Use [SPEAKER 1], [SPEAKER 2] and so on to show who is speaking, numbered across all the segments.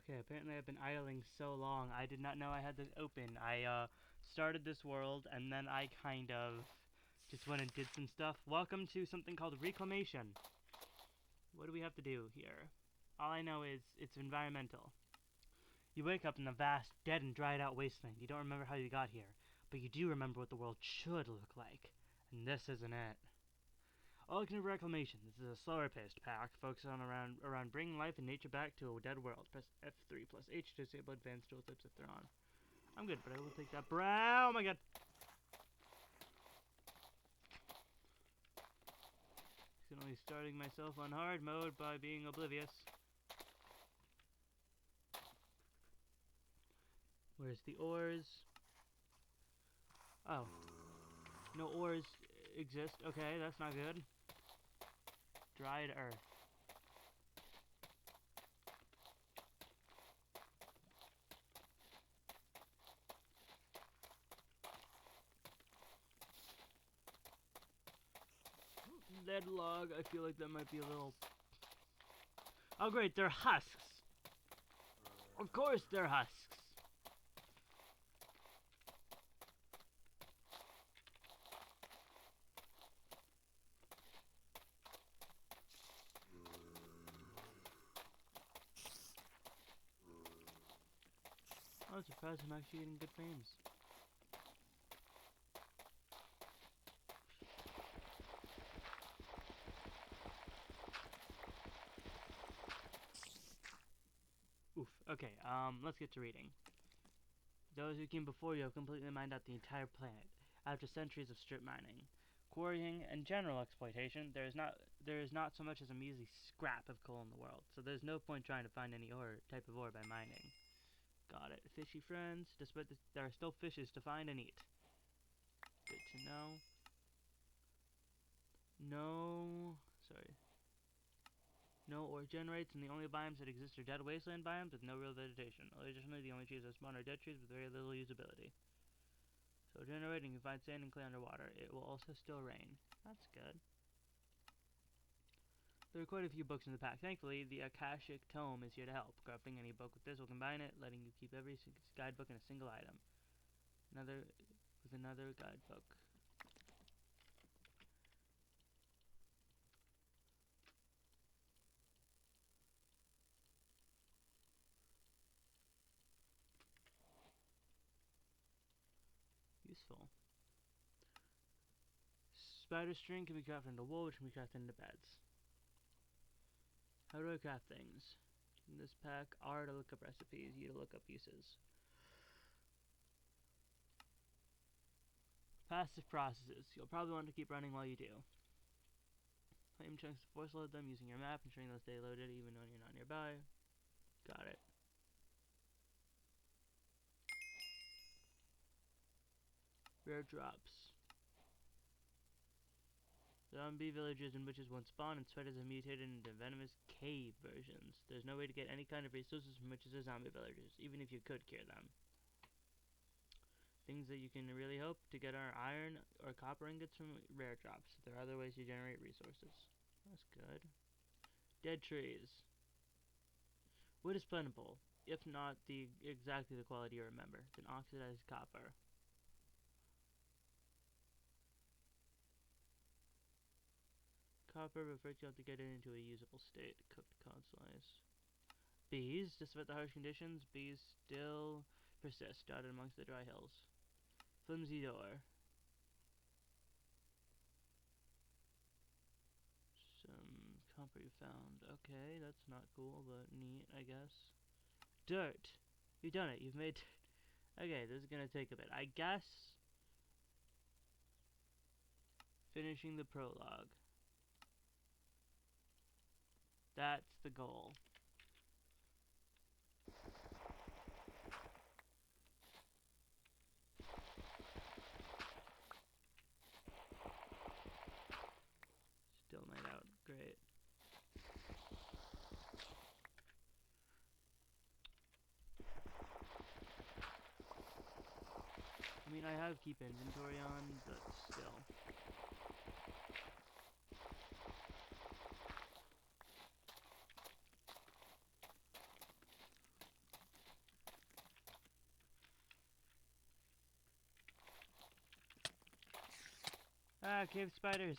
[SPEAKER 1] Okay, apparently I've been idling so long, I did not know I had this open. I started this world, and then I kind of just went and did some stuff. Welcome to something called Reclamation. What do we have to do here? All I know is it's environmental. You wake up in a vast, dead and dried out wasteland. You don't remember how you got here, but you do remember what the world should look like. And this isn't it. Welcome to Reclamation. This is a slower paced pack, focused on around bringing life and nature back to a dead world. Press F3 plus H to disable advanced tooltips if they're on. I'm good, but I will take that brow. Oh my god! Accidentally starting myself on hard mode by being oblivious. Where's the ores? Oh. No ores exist. Okay, that's not good. Dried earth. Lead log, I feel like that might be a little... Oh great, they're husks! Of course they're husks! I was surprised I'm actually getting good frames. Oof. Okay, let's get to reading. Those who came before you have completely mined out the entire planet. After centuries of strip mining, quarrying, and general exploitation, there is not so much as a measly scrap of coal in the world, so there's no point trying to find any type of ore by mining. Got it. Fishy friends. Despite this, there are still fishes to find and eat. Good to know. No ore generates, and the only biomes that exist are dead wasteland biomes with no real vegetation. Additionally, the only trees that spawn are dead trees with very little usability. So generating, you find sand and clay underwater. It will also still rain. That's good. There are quite a few books in the pack. Thankfully, the Akashic Tome is here to help. Crafting any book with this will combine it, letting you keep every guidebook in a single item. Another guidebook. Useful. Spider string can be crafted into wool, which can be crafted into beds. How do I craft things? In this pack, R to look up recipes, U to look up uses. Passive processes. You'll probably want to keep running while you do. Claim chunks to force load them using your map, ensuring they'll stay loaded even when you're not nearby. Got it. Rare drops. Zombie villages and witches won't spawn, and spiders have mutated into venomous cave versions. There's no way to get any kind of resources from witches or zombie villagers, even if you could cure them. Things that you can really hope to get are iron or copper ingots from rare drops. There are other ways to generate resources. That's good. Dead trees. Wood is plentiful, if not exactly the quality you remember. Then oxidized copper. Copper, but first you have to get it into a usable state. Cooked cod slice. Bees. Despite the harsh conditions, bees still persist, dotted amongst the dry hills. Flimsy door. Some copper you found. Okay, that's not cool, but neat, I guess. Dirt. You've done it. You've made... Okay, this is gonna take a bit. I guess... Finishing the prologue. That's the goal. Still night out. Great. I mean, I have keep inventory on, but still. Ah, cave spiders.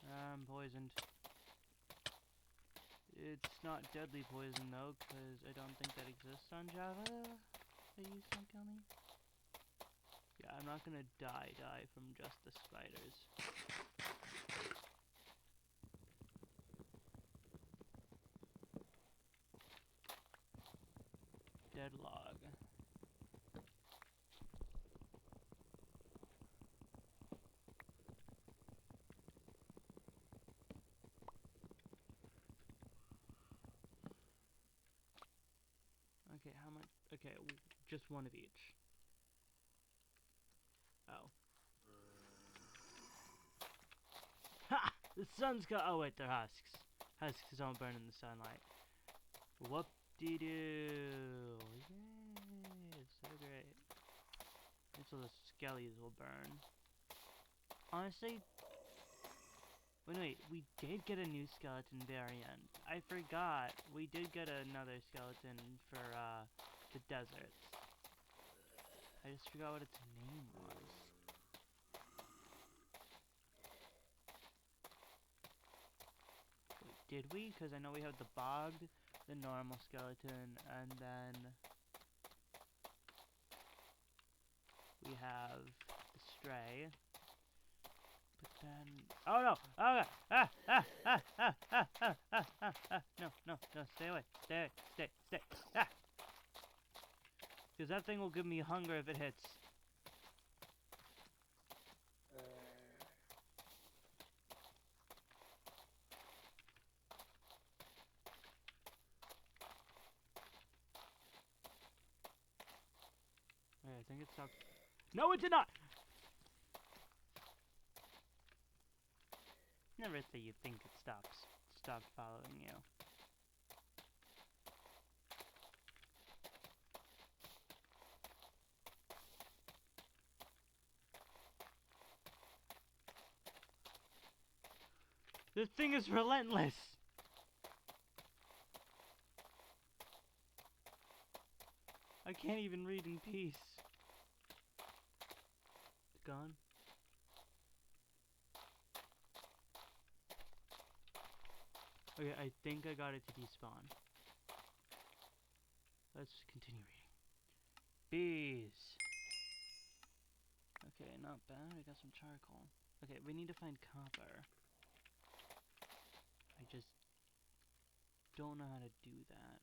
[SPEAKER 1] I'm poisoned. It's not deadly poison though, because I don't think that exists on Java. Please don't kill me. Yeah, I'm not gonna die from just the spiders. Dead log. Okay, how much? Okay, just one of each. Oh. Ha! The sun's got. Oh wait, they're husks. Husks don't burn in the sunlight. Whoop-de-doo! Yay! So great. So the skellies will burn. Honestly, wait, we did get a new skeleton variant. I forgot. We did get another skeleton for, the deserts. I just forgot what its name was. Wait, did we? Because I know we have the bogged, the normal skeleton, and then we have the stray. But then, oh no! Oh god! No, no, no! Stay away! Stay away! Stay! Ah! Because that thing will give me hunger if it hits. Okay, I think it stopped. No, it did not! Never say you think it stopped following you. This thing is relentless! I can't even read in peace. It's gone. Okay, I think I got it to despawn. Let's continue reading. Bees. Okay, not bad. I got some charcoal. Okay, we need to find copper. I just don't know how to do that.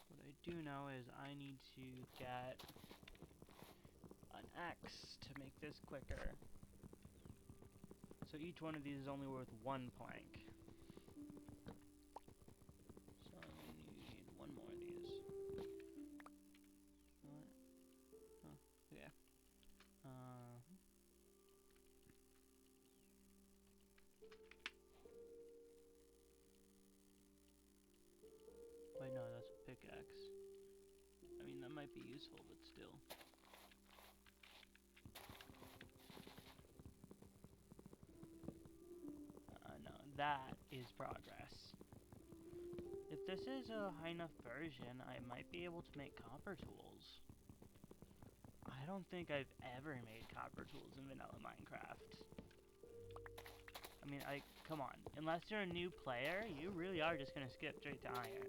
[SPEAKER 1] What I do know is I need to get an axe to make this quicker. So each one of these is only worth 1 plank. So I need 1 more of these. What? Oh, yeah. Wait, no, that's a pickaxe. I mean, that might be useful, but still. No, that is progress. If this is a high enough version, I might be able to make copper tools. I don't think I've ever made copper tools in vanilla Minecraft. I mean, come on. Unless you're a new player, you really are just gonna skip straight to iron.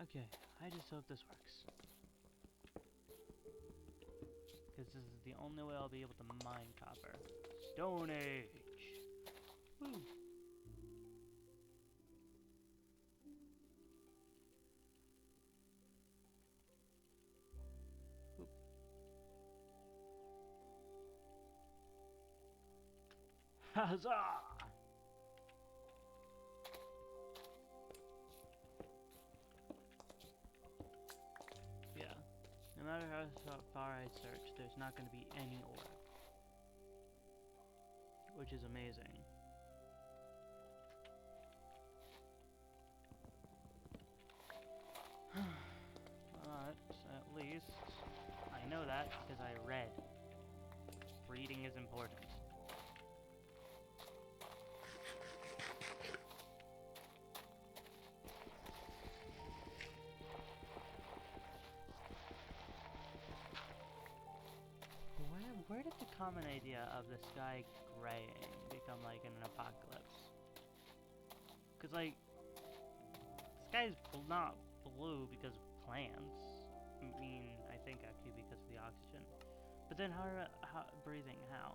[SPEAKER 1] Okay, I just hope this works. Because this is the only way I'll be able to mine copper. Stone Age! Woo! Oop. Huzzah! No matter how far I search, there's not going to be any ore. Which is amazing. least. I know that because I read. Reading is important. Where did the common idea of the sky graying become like in an apocalypse? Because like, the sky's not blue because of plants. I mean, I think actually because of the oxygen. But then how breathing, how?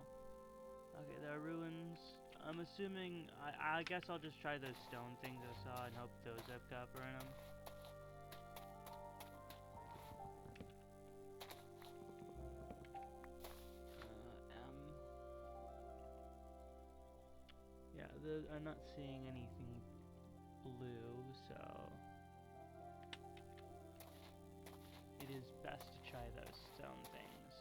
[SPEAKER 1] Okay, there are ruins. I'm assuming, I guess I'll just try those stone things I saw and hope those have copper in them. Yeah, I'm not seeing anything blue, so it is best to try those stone things.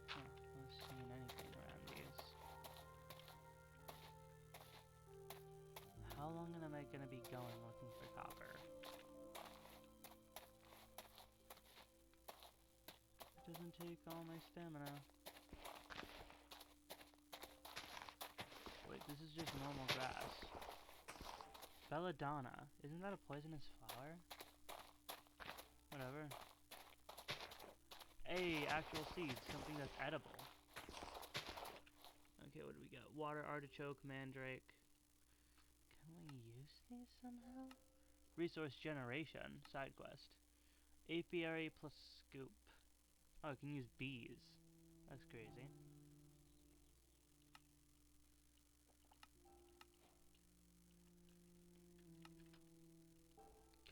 [SPEAKER 1] Huh, not seeing anything around these. How long am I gonna be going looking for copper? It doesn't take all my stamina. Wait, this is just normal grass. Belladonna. Isn't that a poisonous flower? Whatever. Hey, actual seeds. Something that's edible. Okay, what do we got? Water artichoke, mandrake. Can we use these somehow? Resource generation. Side quest. Apiary plus scoop. Oh, I can use bees. That's crazy.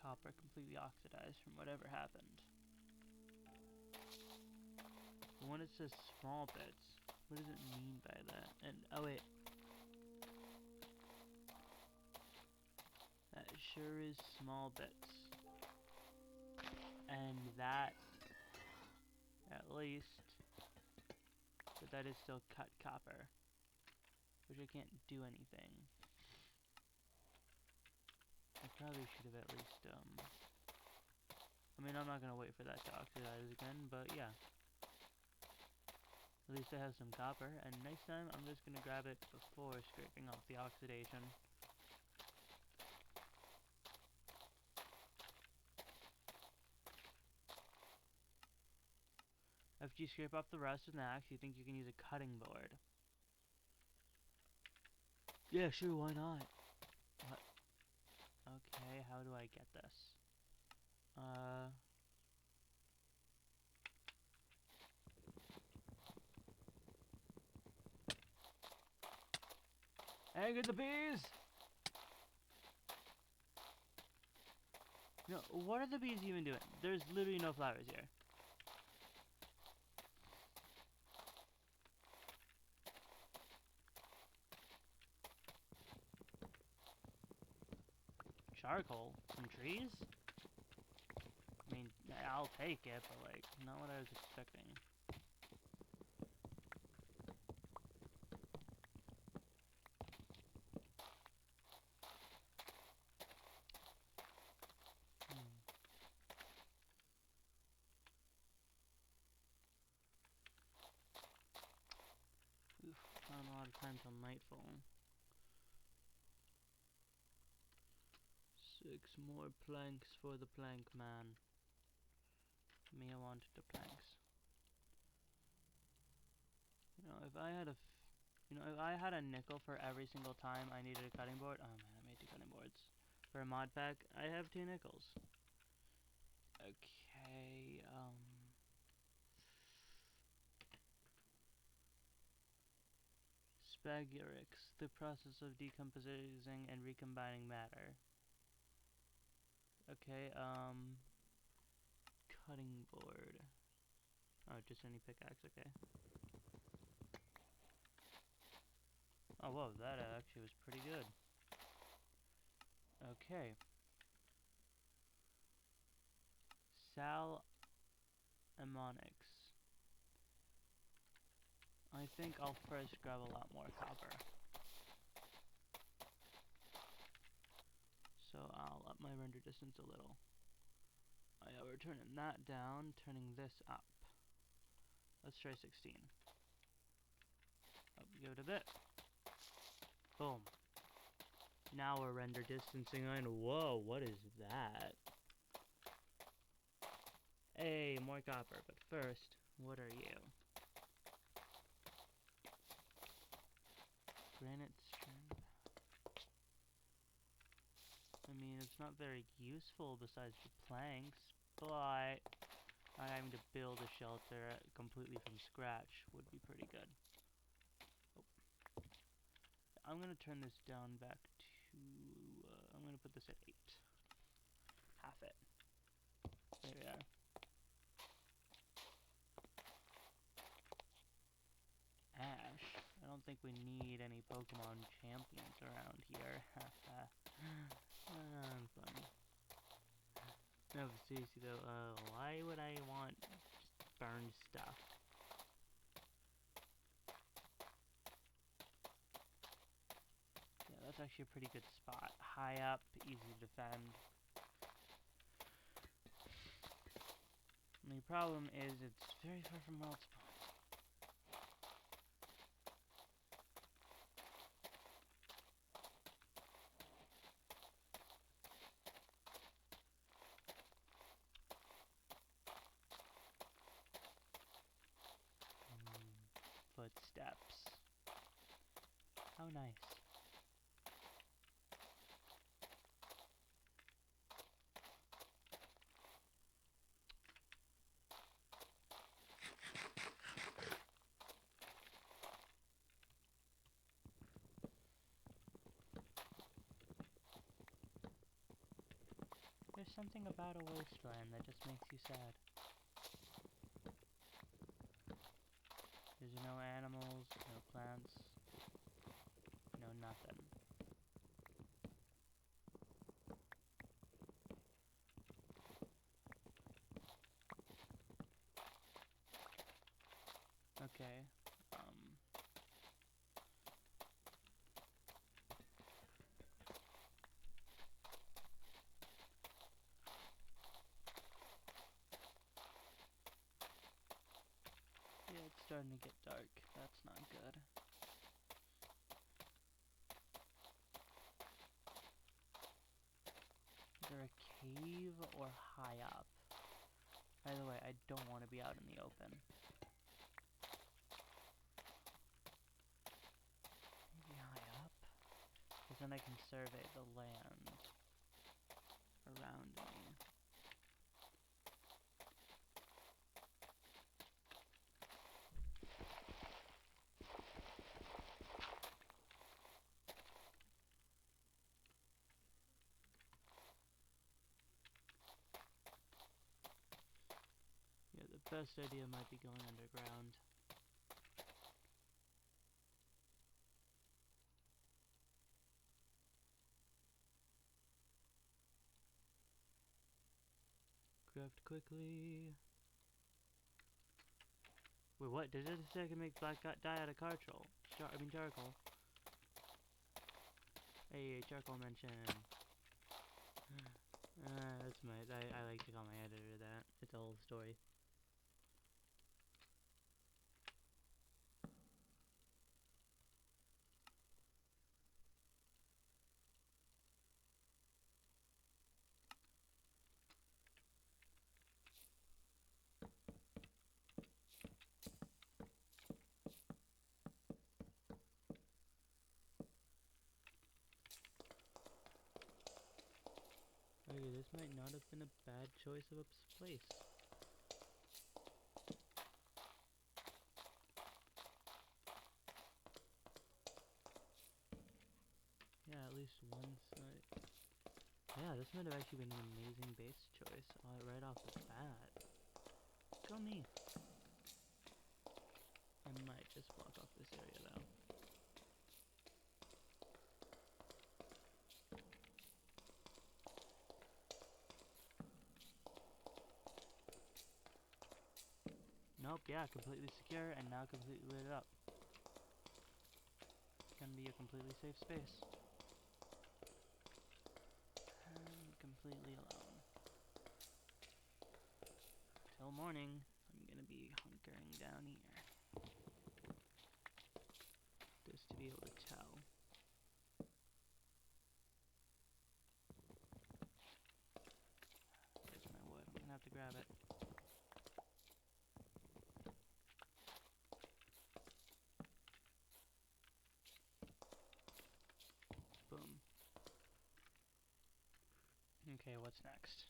[SPEAKER 1] Copper completely oxidized from whatever happened. The one that says small bits. What does it mean by that? And oh wait. That sure is small bits. And that at least, but that is still cut copper, which I can't do anything. I probably should have at least, I mean, I'm not gonna wait for that to oxidize again, but yeah. At least I have some copper, and next time I'm just gonna grab it before scraping off the oxidation. After you scrape off the rust with an axe, you think you can use a cutting board. Yeah, sure, why not? What? Okay, how do I get this? Hey, get the bees! No, what are the bees even doing? There's literally no flowers here. Charcoal from trees? I mean, I'll take it, but like, not what I was expecting. Oof, not a lot of time till nightfall. 6 more planks for the plank man. Mia wanted the planks. You know, if I had if I had a nickel for every single time I needed a cutting board. Oh man, I made 2 cutting boards. For a mod pack, I have 2 nickels. Okay, Spagurix, the process of decomposing and recombining matter. Okay, cutting board. Oh, just any pickaxe, okay. Oh, whoa, that actually was pretty good. Okay. Sal Ammonix. I think I'll first grab a lot more copper. distance a little. Oh yeah, we're turning that down, turning this up. Let's try 16. Oh, give it a bit. Boom. Now we're render distancing line. Whoa, what is that? Hey, more copper, but first, what are you? Granite strand. I mean, it's not very useful besides the planks, but not having to build a shelter completely from scratch would be pretty good. Oh. I'm gonna turn this down back to, I'm gonna put this at 8. Half it. There we are. Ash. I don't think we need any Pokemon champions around here. I'm funny. No, but seriously though, why would I want just burned stuff? Yeah, that's actually a pretty good spot. High up, easy to defend. The problem is it's very far from world spawn. Footsteps. How nice. There's something about a wasteland that just makes you sad. There's no animals, no plants, no nothing. Okay, yeah, it's starting to get dark. That's not good. Is there a cave or high up? By the way, I don't want to be out in the open. Maybe high up? Because then I can survey the land around me. Yeah, the best idea might be going underground. Craft quickly. Wait, what? Did it say I can make black dye out of charcoal? Charcoal. Hey, charcoal mention. That's I like to call my editor that. It's a whole story. Okay, this might not have been a bad choice of a place. Yeah, at least one side. Yeah, this might have actually been an amazing base choice right off the bat. Go me. I might just block off this area though. Nope, yeah, completely secure and now completely lit up. Can be a completely safe space. And completely alone. Till morning, I'm gonna be hunkering down here. Just to be able to tell. There's my wood. I'm gonna have to grab it. Boom. Okay, what's next?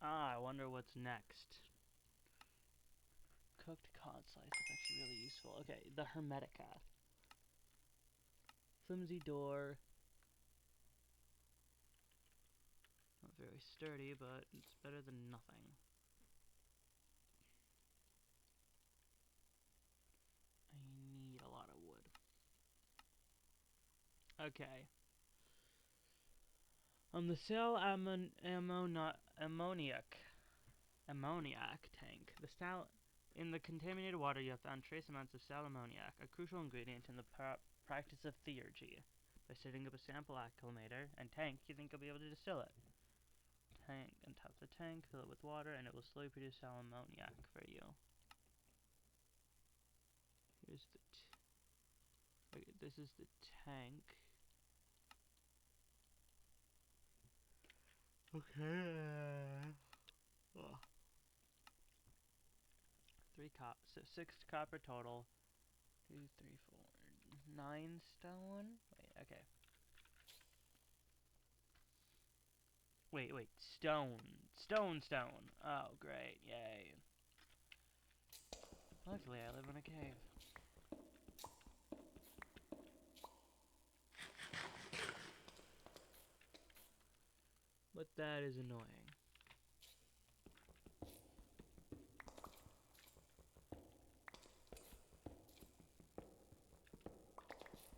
[SPEAKER 1] I wonder what's next. Cooked cod slice is actually really useful. Okay, the Hermetica. Flimsy door. Not very sturdy, but it's better than nothing. I need a lot of wood. Okay. On the cell ammoniac tank. In the contaminated water, you have found trace amounts of sal ammoniac, a crucial ingredient in the practice of theurgy. By setting up a sample acclimator and tank, you think you'll be able to distill it. Tank and top the tank, fill it with water, and it will slowly produce sal ammoniac for you. Here's the okay, this is the tank. Okay. Ugh. 6 copper total. 2, 3, 4, 9 stone. Wait, okay. Wait, stone. Stone. Oh, great, yay. Luckily, I live in a cave. But that is annoying.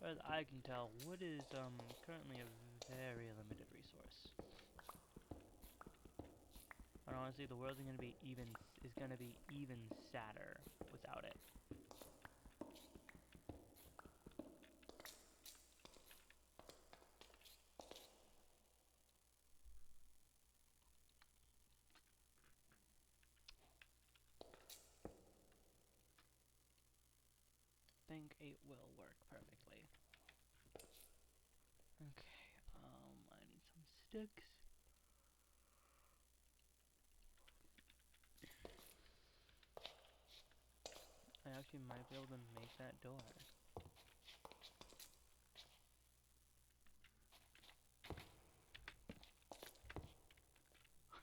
[SPEAKER 1] As I can tell, wood is currently a very limited resource. And honestly, the world is gonna be even sadder without it. I think it will work perfectly. Okay, I need some sticks. I actually might be able to make that door.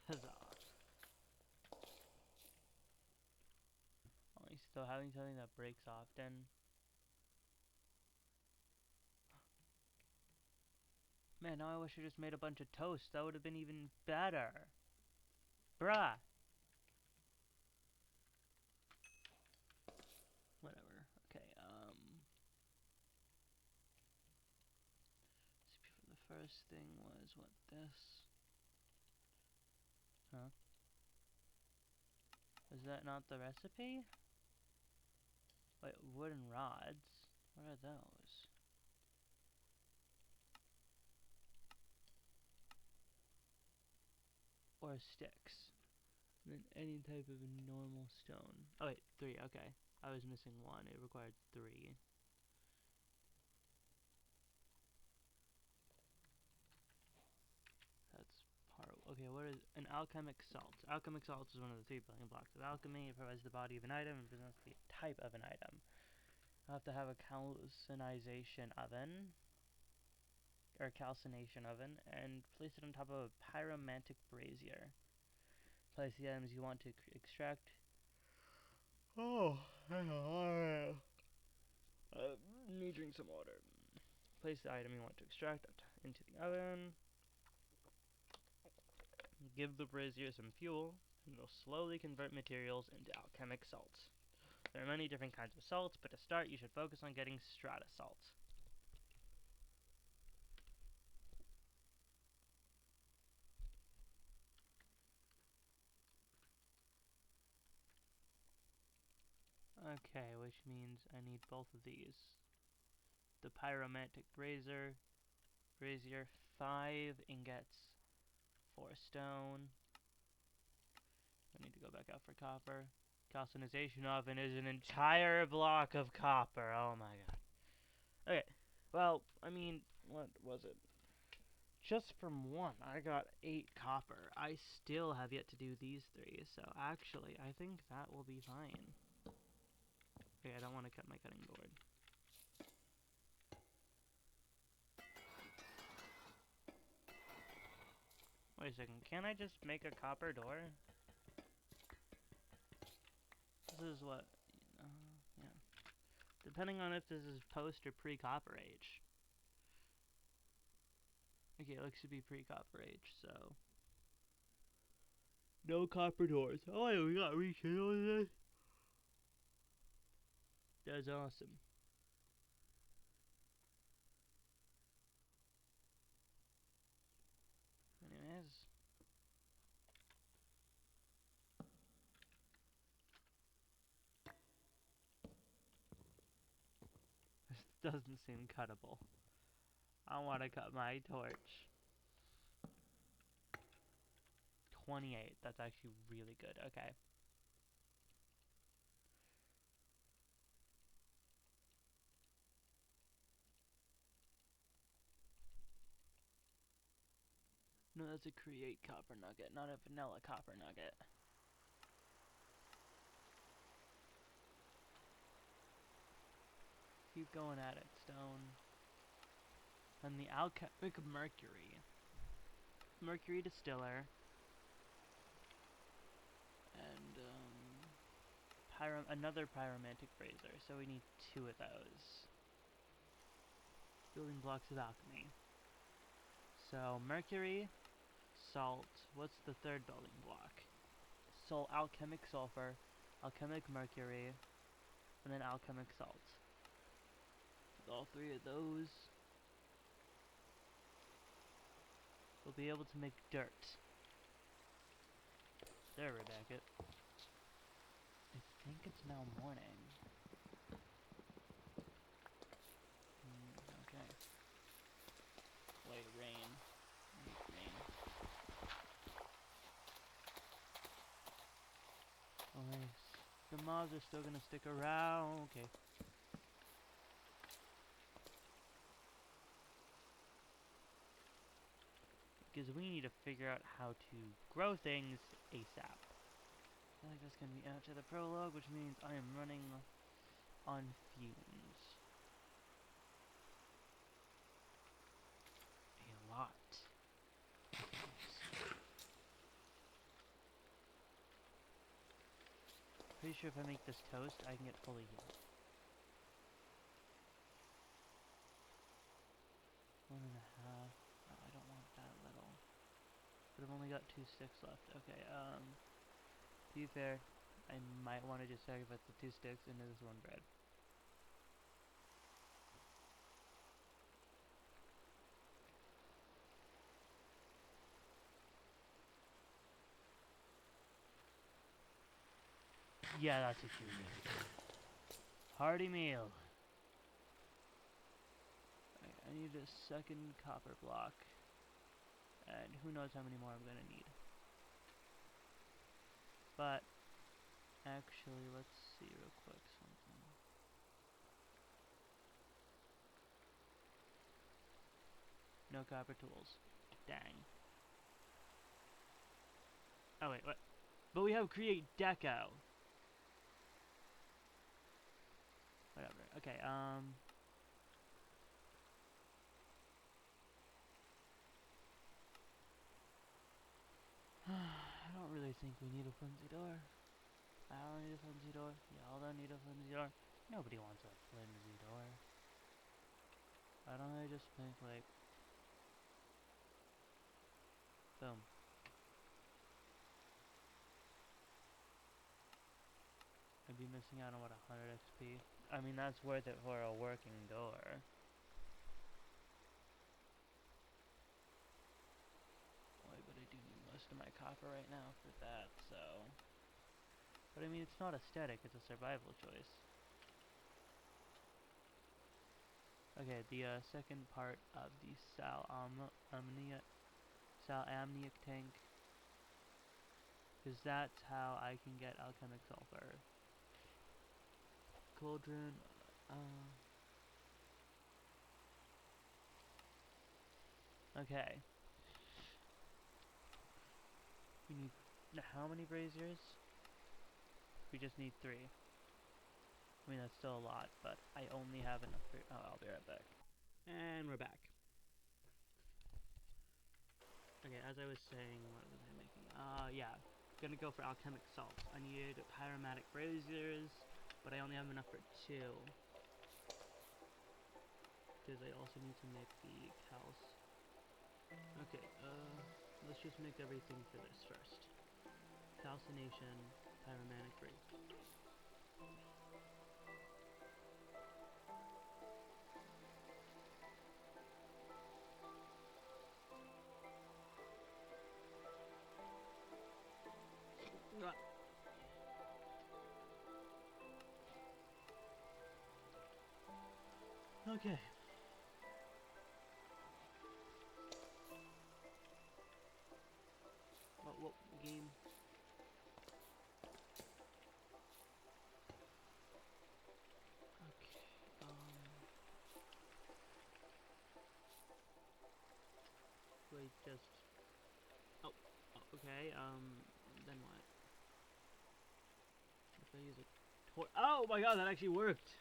[SPEAKER 1] Huzzah. At least though having something that breaks often. Man, now I wish I just made a bunch of toast. That would have been even better. Bruh. Whatever. Okay, the first thing was what, this? Huh? Is that not the recipe? Wait, wooden rods? What are those? Or sticks? And then any type of normal stone. Oh wait, 3, okay. I was missing 1, it required 3. That's part of, okay, what is an alchemic salt? Alchemic salt is one of the 3 building blocks of alchemy. It provides the body of an item and presents the type of an item. I'll have to have a calcination oven, or calcination oven, and place it on top of a pyromantic brazier. Place the items you want to extract. Oh, need drink some water. Place the item you want to extract into the oven. Give the brazier some fuel, and it'll slowly convert materials into alchemic salts. There are many different kinds of salts, but to start, you should focus on getting strata salt. Okay, which means I need both of these. The pyromantic brazier, 5 ingots 4 stone. I need to go back out for copper. Calcinization oven is an entire block of copper. Oh my god. Okay, well, I mean, what was it? Just from one, I got 8 copper. I still have yet to do these 3, so actually, I think that will be fine. Okay, I don't want to cut my cutting board. Wait a second, can I just make a copper door? This is what, yeah. Depending on if this is post or pre-copper age. Okay, it looks to be pre-copper age, so. No copper doors. Oh, yeah, we got rekindled this. That's awesome. Anyways. This doesn't seem cuttable. I want to cut my torch. 28. That's actually really good. Okay. No, that's a create copper nugget, not a vanilla copper nugget. Keep going at it, stone. And the alchemic mercury. Mercury distiller. And, another pyromantic brazier, so we need 2 of those. Building blocks of alchemy. So, mercury, salt. What's the third building block? Alchemic sulfur, alchemic mercury, and then alchemic salt. With all 3 of those, we'll be able to make dirt. There, Rebecca. I think it's now morning. Okay. Wait, rain. Rain. Oh, nice. The mobs are still gonna stick around. Okay. Because we need to figure out how to grow things ASAP. I feel like that's gonna be after the prologue, which means I am running on fumes. A lot. Pretty sure if I make this toast, I can get fully healed. 1.5. Oh, I don't want that little. But I've only got 2 sticks left. Okay, to be fair, I might want to just sacrifice the 2 sticks into this 1 bread. Yeah, that's what you need. Hearty meal. Right, I need a 2nd copper block. And who knows how many more I'm gonna need. But, actually, let's see real quick something. No copper tools. Dang. Oh wait, what? But we have create deco. Whatever. Okay, I don't really think we need a flimsy door. I don't need a flimsy door. Y'all don't need a flimsy door. Nobody wants a flimsy door. Why don't I just make, like... Boom. I'd be missing out on, what, 100 XP? I mean, that's worth it for a working door. Boy, but I do need most of my copper right now for that, so... But I mean, it's not aesthetic, it's a survival choice. Okay, the second part of the sell amniotic tank. Because that's how I can get alchemic sulfur. Cauldron, okay. We need how many braziers? We just need 3. I mean, that's still a lot, but I only have enough for... Oh, I'll be right back. And we're back. Okay, as I was saying, what was I making? Yeah. Gonna go for alchemic salts. I need pyromatic braziers, but I only have enough for 2. Because I also need to make the calc. Okay, let's just make everything for this first. Calcination, pyromatic brazier. Okay. What game? Okay, wait, just... Oh, okay, then what? If I use a oh my god, that actually worked!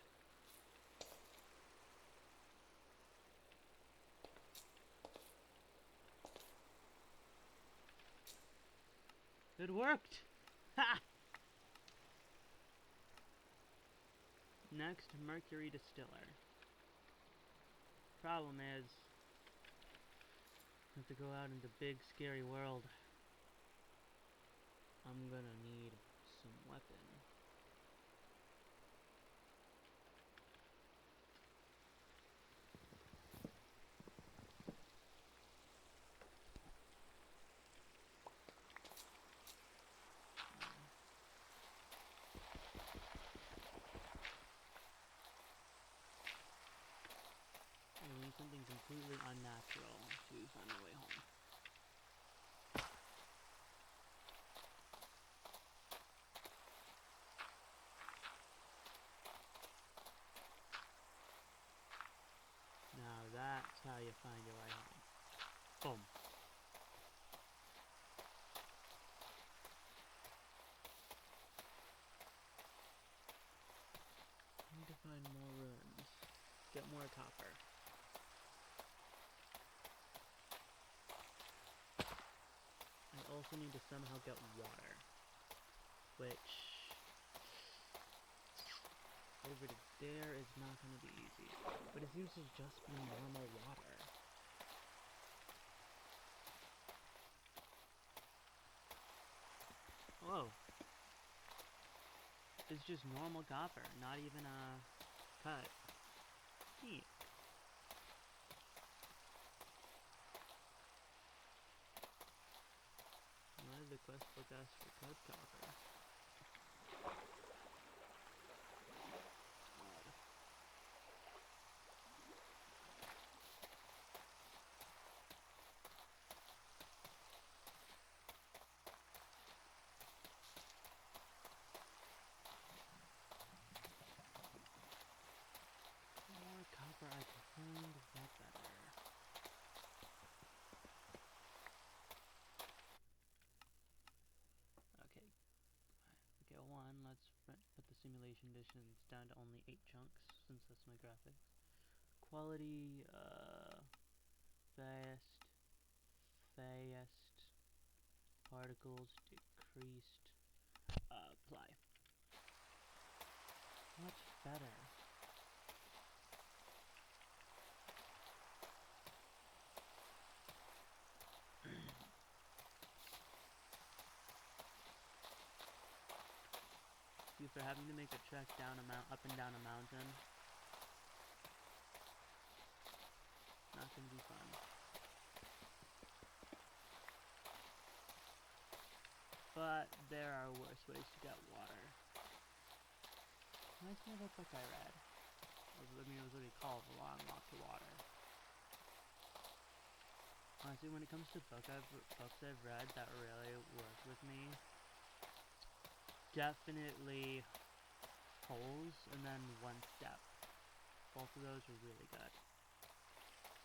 [SPEAKER 1] It worked! Ha! Next, mercury distiller. Problem is, I have to go out in the big scary world. I'm gonna need some weapon. I need something completely unnatural to find my way home. Now that's how you find your way home. Boom. I need to find more ruins. Get more copper. I also need to somehow get water. Which... over to there is not going to be easy. But it seems to just be normal water. Whoa. It's just normal copper, not even a cut. Neat. Why did the quest book ask for cut copper? Copper I can find, that better. Okay. Okay, let's put the simulation distance down to only 8 chunks, since that's my graphics. Quality, fast, particles, decreased, apply. Much better. For having to make a trek down up and down a mountain. Not gonna be fun. But there are worse ways to get water. Reminds me of a book I read. I mean, it was literally called The Long Walk to Water. I Honestly, when it comes to books I've read that really work with me, definitely Holes and then One Step. Both of those were really good.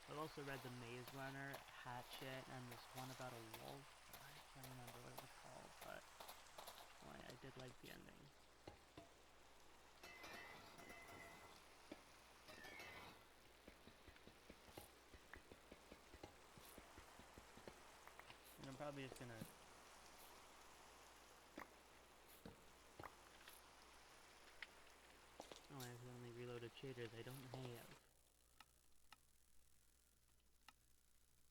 [SPEAKER 1] I've also read The Maze Runner, Hatchet, and this one about a wolf. I can't remember what it was called, but boy, I did like the ending. And I'm probably just gonna... Oh, I accidentally reloaded shaders I don't have.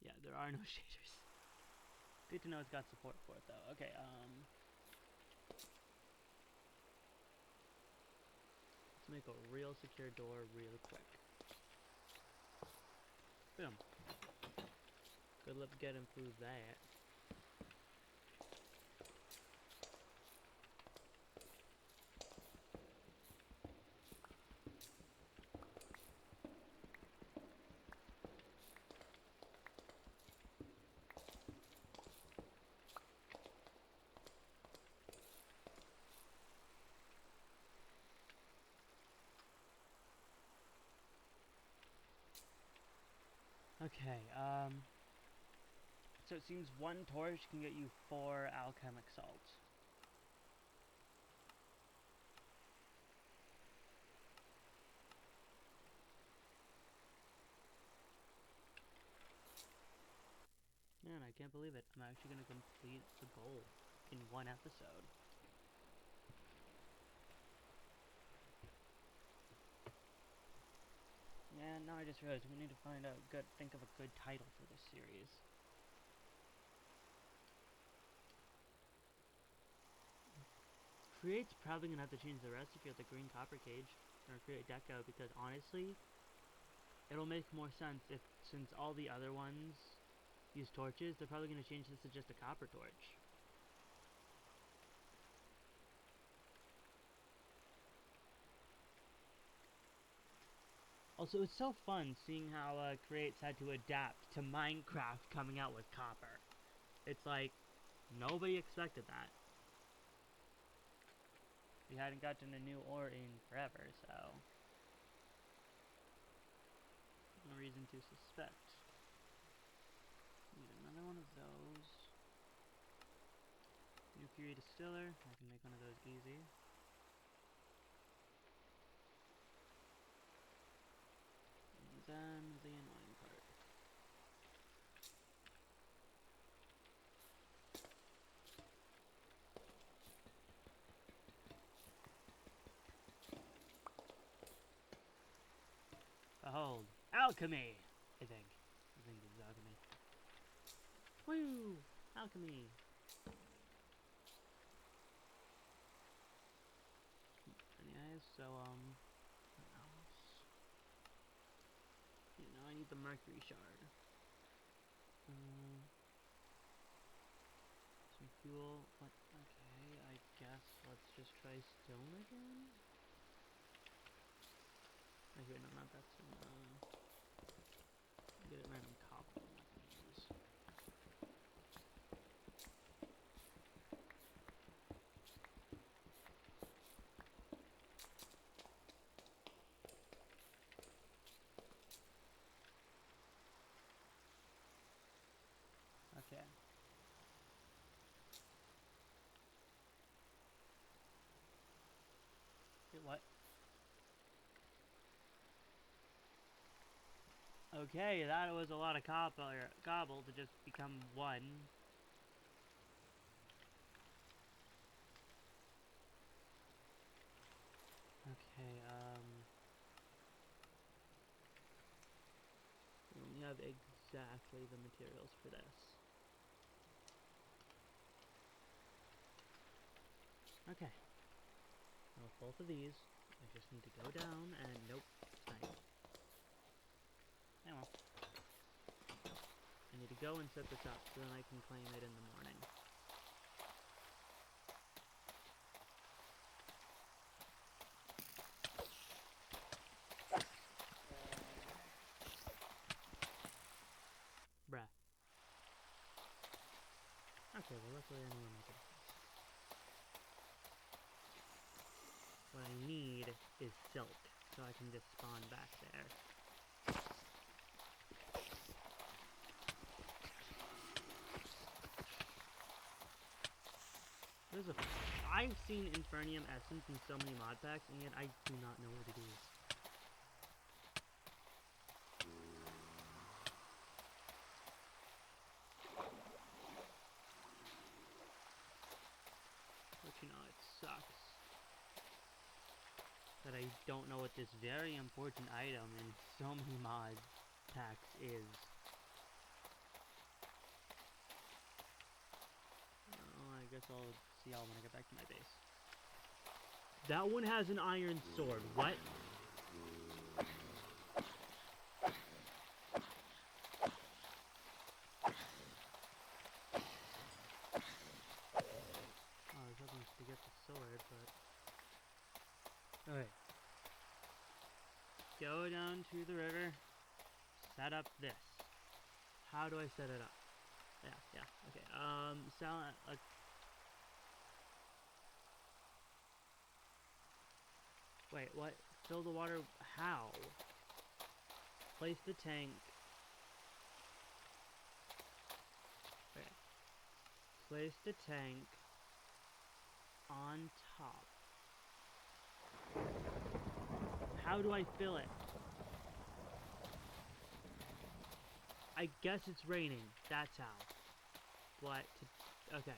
[SPEAKER 1] Yeah, there are no shaders. Good to know it's got support for it, though. Okay, let's make a real secure door real quick. Boom. Good luck getting through that. Okay, so it seems one torch can get you 4 alchemic salts. Man, I can't believe it. I'm actually gonna complete the goal in 1 episode. And now I just realized we need to think of a good title for this series. Create's probably gonna have to change the recipe of the green copper cage, or create deco, because honestly, it'll make more sense if, since all the other ones use torches, they're probably gonna change this to just a copper torch. Also, it's so fun seeing how Creates had to adapt to Minecraft coming out with copper. It's like, nobody expected that. We hadn't gotten a new ore in forever, so... no reason to suspect. Need another one of those. New Fury Distiller. I can make one of those easy. And then the annoying part. Behold, alchemy! I think this is alchemy. Woo! Alchemy! Anyways, so, what else? Yeah, now I need the mercury shard. Some fuel. What? Okay, I guess let's just try stone again? Actually, no, not that stone. Get it random copper I'm not gonna use. Okay. Wait, what? Okay, that was a lot of cobble to just become one. Okay, we have exactly the materials for this. Okay. Now with both of these, I just need to go down and nope, it's night. Oh well. I need to go and set this up so then I can claim it in the morning. Bruh. Okay, well luckily I need to make it. What I need is silk, so I can just spawn back there. I've seen Infernium Essence in so many mod packs, and yet I do not know what it is. But you know, it sucks that I don't know what this very important item in so many mod packs is. Oh, I guess I'll see y'all when I get back to my base. That one has an iron sword. What? Oh, I was hoping to get the sword, but... Alright. Go down to the river. Set up this. How do I set it up? Yeah, okay. Wait, what? Fill the water... How? Place the tank... Okay. Place the tank... on top. How do I fill it? I guess it's raining. That's how. What? Okay.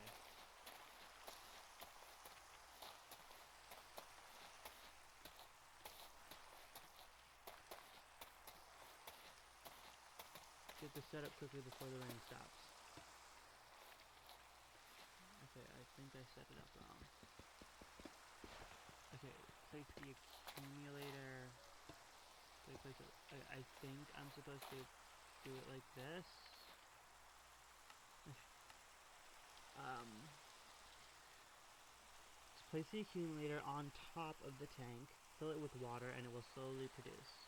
[SPEAKER 1] Get this set up quickly before the rain stops. Okay, I think I set it up wrong. Okay, place the accumulator. Place it. I think I'm supposed to do it like this. Place the accumulator on top of the tank, fill it with water, and it will slowly produce.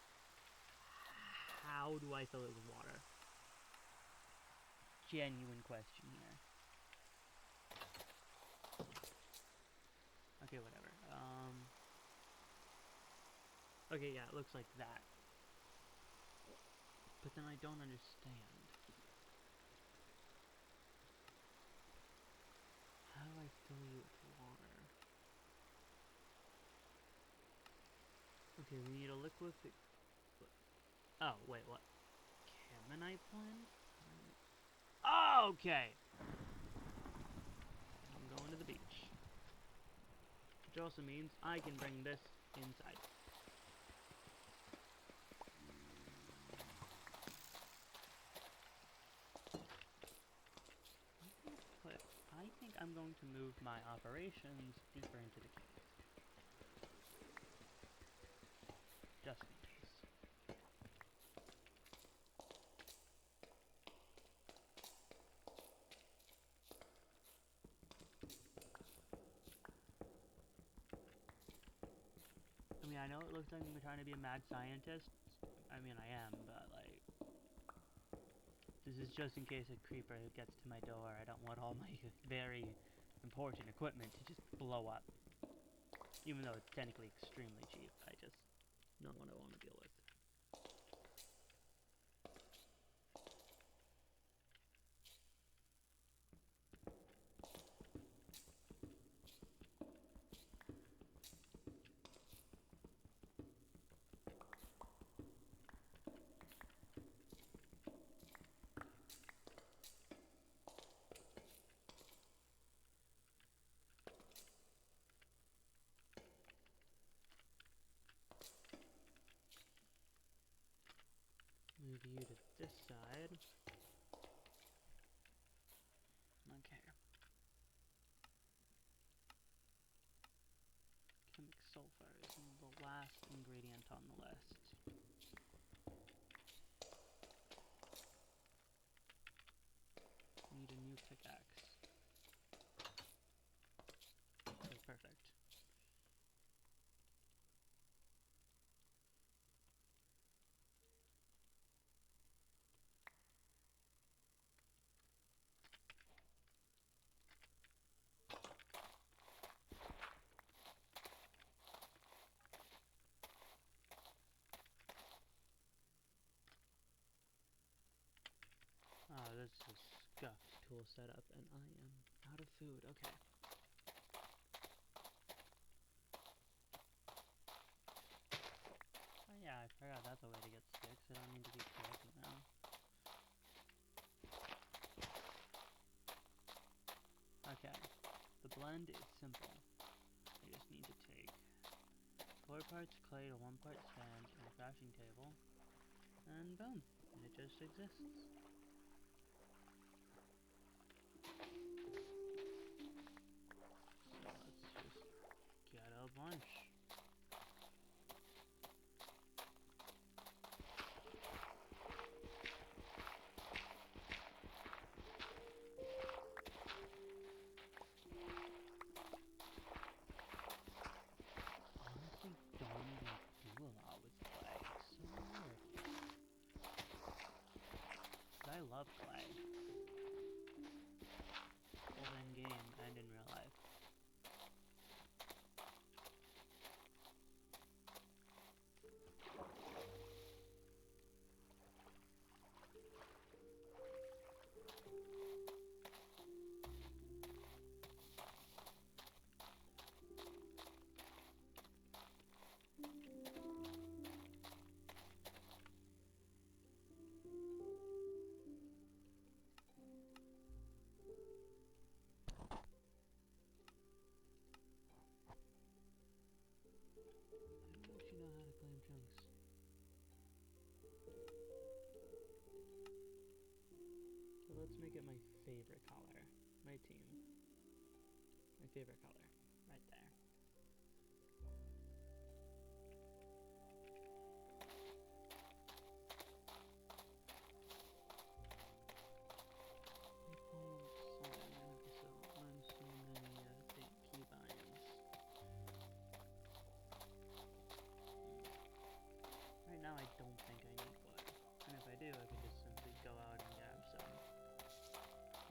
[SPEAKER 1] How do I fill it with water? Genuine question here. Okay, whatever. Okay, yeah, it looks like that. But then I don't understand. How do I fill you with water? Okay, we need a liquid... Oh, wait, what? Caminite plant? Okay! I'm going to the beach. Which also means I can bring this inside. I think I'm going to move my operations deeper into the cave. Just in case. I mean, I know it looks like I'm trying to be a mad scientist. I mean, I am, but, like... This is just in case a creeper gets to my door. I don't want all my very important equipment to just blow up. Even though it's technically extremely cheap. I just... not what I want to deal with. Move you to this side. Okay. Chemic sulfur is the last ingredient on the list. Need a new pickaxe. Okay, perfect. was a scuffed tool setup, and I am out of food. Okay. Oh yeah, I forgot that's a way to get sticks. I don't need to keep collecting them. Okay. The blend is simple. I just need to take 4 parts clay to 1 part sand in a crafting table, and boom, it just exists. So let's just get a bunch. Honestly, don't even do a lot with clay. It's so weird. But I love clay. Both in game and in real life. I don't actually know how to claim chunks. So let's make it my favorite color. My team. My favorite color. Right there. Right now I don't think I need wood. And if I do, I can just simply go out and grab some.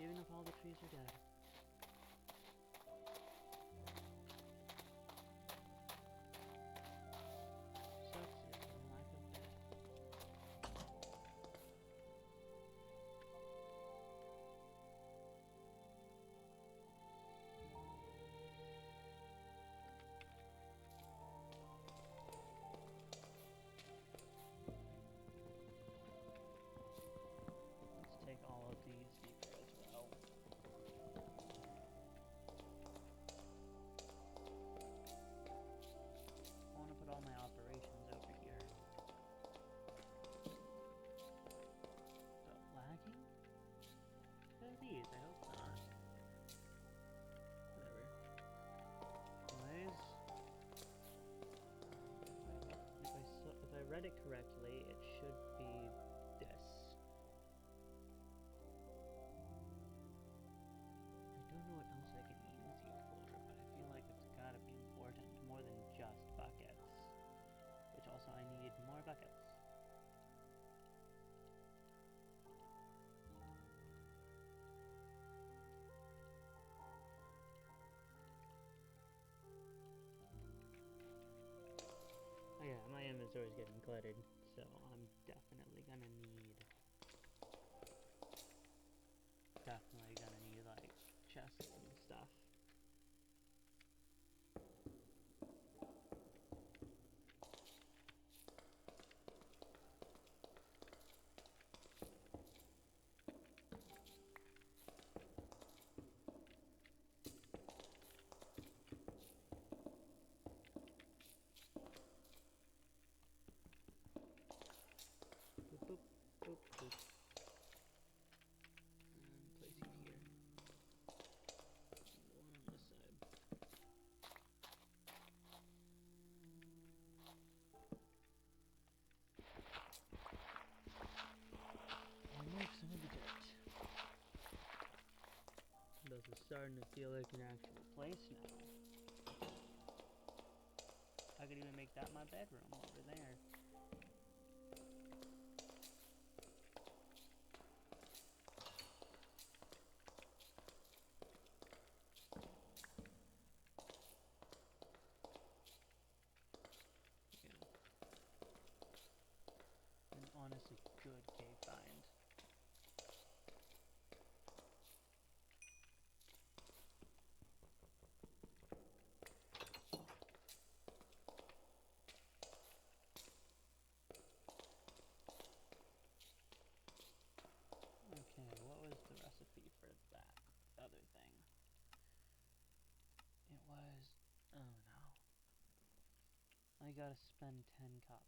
[SPEAKER 1] Even if all the trees are dead. Sucks is the lack of dead. Let's take all of these deeper as well. I want to put all my operations over here. But lagging? What are these? I hope not. Whatever. Anyways, if I read it correctly, it should be this. I don't know what else I can use you for, but I feel like it's gotta be important, more than just buckets. Which also I need more buckets. Oh yeah, my inventory is getting cluttered, so I'm definitely gonna need like chests and stuff. Boop, boop, boop, boop. And place you here. And one on this side. Remove some of the dirt. This is starting to feel like an actual place now. I could even make that my bedroom over there. An honestly good cave find. gotta spend 10 copper.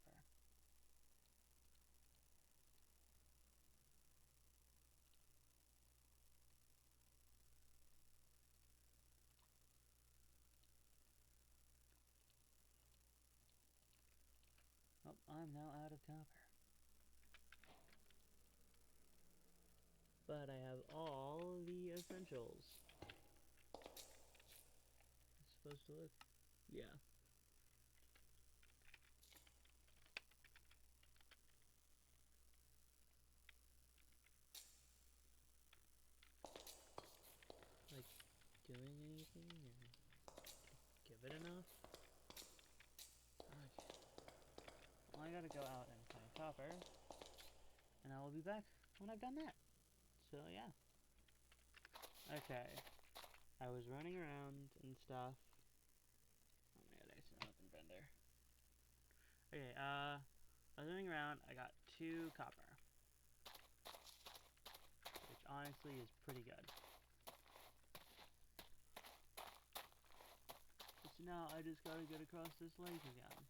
[SPEAKER 1] Oh, I'm now out of copper. But I have all the essentials. It's supposed to look. Yeah. Like, doing anything? Or give it enough? Okay. Well, I gotta go out and find copper. And I will be back when I've done that. So, yeah. Okay. I was running around and stuff. Oh my god, I still open Blender. Okay, I was running around. I got 2 copper. Which honestly is pretty good. So now I just gotta get across this lake again.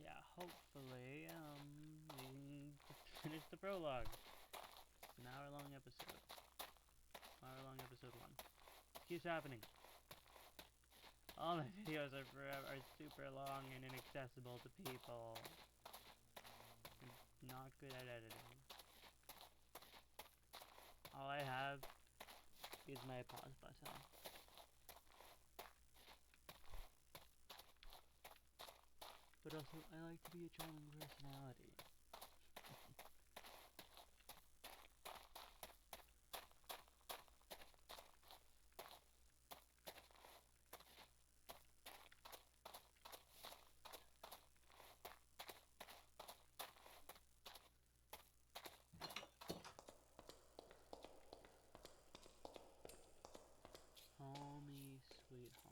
[SPEAKER 1] Yeah, hopefully, we can finish the prologue. It's an hour-long episode. Hour-long episode 1. It keeps happening. All my videos are super long and inaccessible to people. I'm not good at editing. All I have is my pause button. But also, I like to be a charming personality. Homey, sweet home.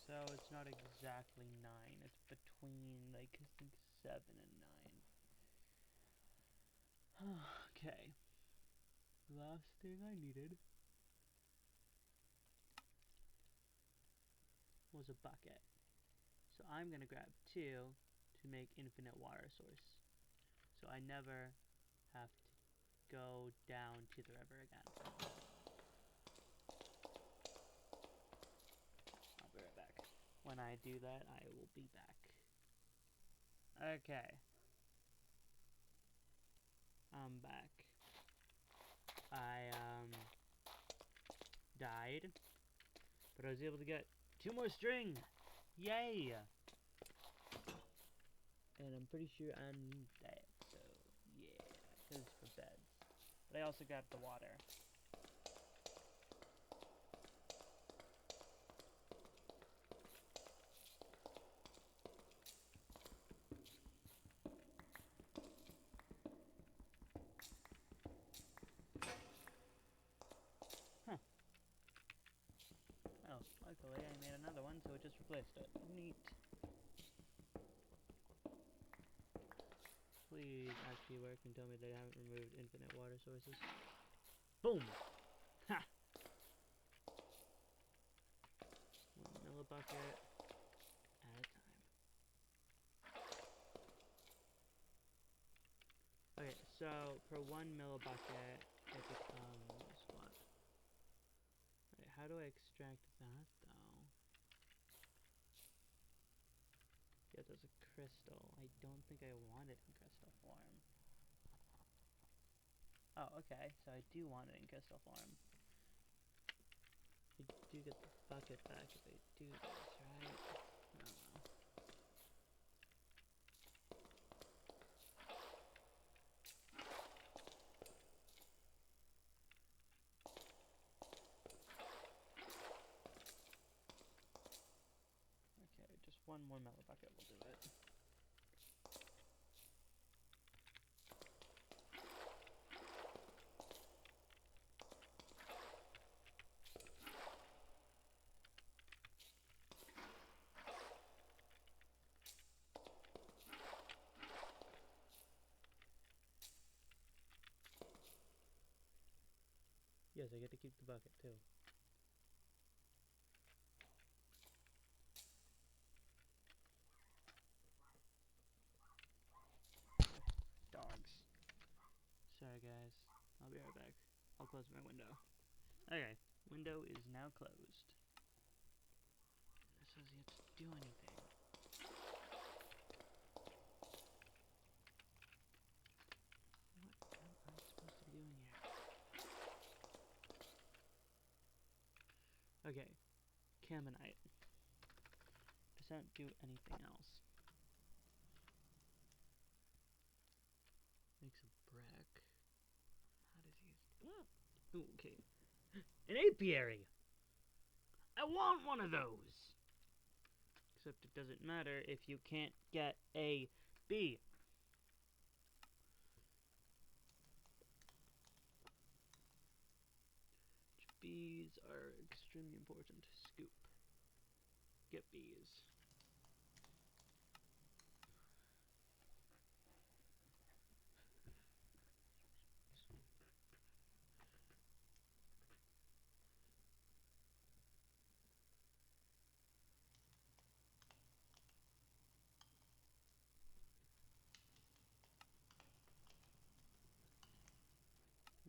[SPEAKER 1] So it's not exactly 9, it's between, like, I think 7 and 9. Okay. Last thing I needed was a bucket. So I'm gonna grab 2 to make infinite water source. So I never have to go down to the river again. I'll be right back. When I do that, I will be back. Okay. I'm back. I, died. But I was able to get 2 more string! Yay! And I'm pretty sure I'm dead, so yeah, because it's for beds. But I also got the water. Huh. Oh, luckily I made another one, so it just replaced it. Neat. Please actually work and tell me they haven't removed infinite water sources. Boom! Ha! 1 millibucket at a time. Okay, so for 1 millibucket, it becomes what? Wait, how do I extract that, though? Yes, as a crystal. I don't think I want it in crystal form. Oh, okay. So I do want it in crystal form. I do get the bucket back if I do this, right? I don't know. Okay, just one more metal bucket will do it. Yes, I get to keep the bucket too. Dogs. Sorry guys, I'll be right back. I'll close my window. Okay, window is now closed. It says you have to do anything. What am I supposed to be doing here? Okay, Camonite. Does that do anything else? Makes a brick. How does he use... Ooh, okay. An apiary! I want one of those! Except it doesn't matter if you can't get a bee. Bees are extremely important. Scoop. Get bees.